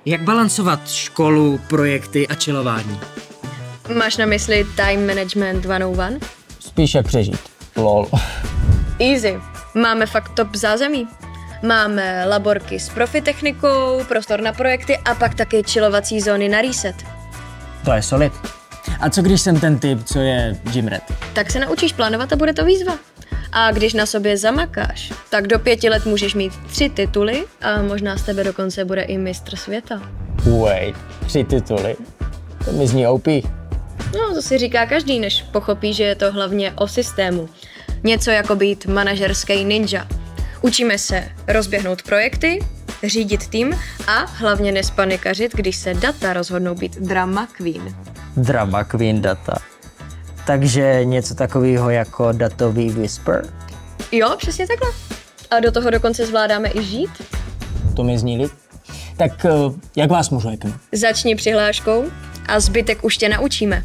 Jak balancovat školu, projekty a chillování? Máš na mysli time management 101? Spíš jak přežít. Lol. Easy. Máme fakt top zázemí. Máme laborky s profitechnikou, prostor na projekty a pak taky chillovací zóny na reset. To je solid. A co když jsem ten typ, co je gym rat? Tak se naučíš plánovat a bude to výzva. A když na sobě zamakáš, tak do 5 let můžeš mít 3 tituly a možná z tebe dokonce bude i mistr světa. Wait, 3 tituly? To mi zní OP. No, to si říká každý, než pochopí, že je to hlavně o systému. Něco jako být manažerský ninja. Učíme se rozběhnout projekty, řídit tým a hlavně nespanikařit, když se data rozhodnou být drama queen. Drama queen data. Takže něco takového jako datový whisper? Jo, přesně takhle. A do toho dokonce zvládáme i žít. To mi zní líp. Tak jak vás můžu hacknout? Začni přihláškou a zbytek už tě naučíme.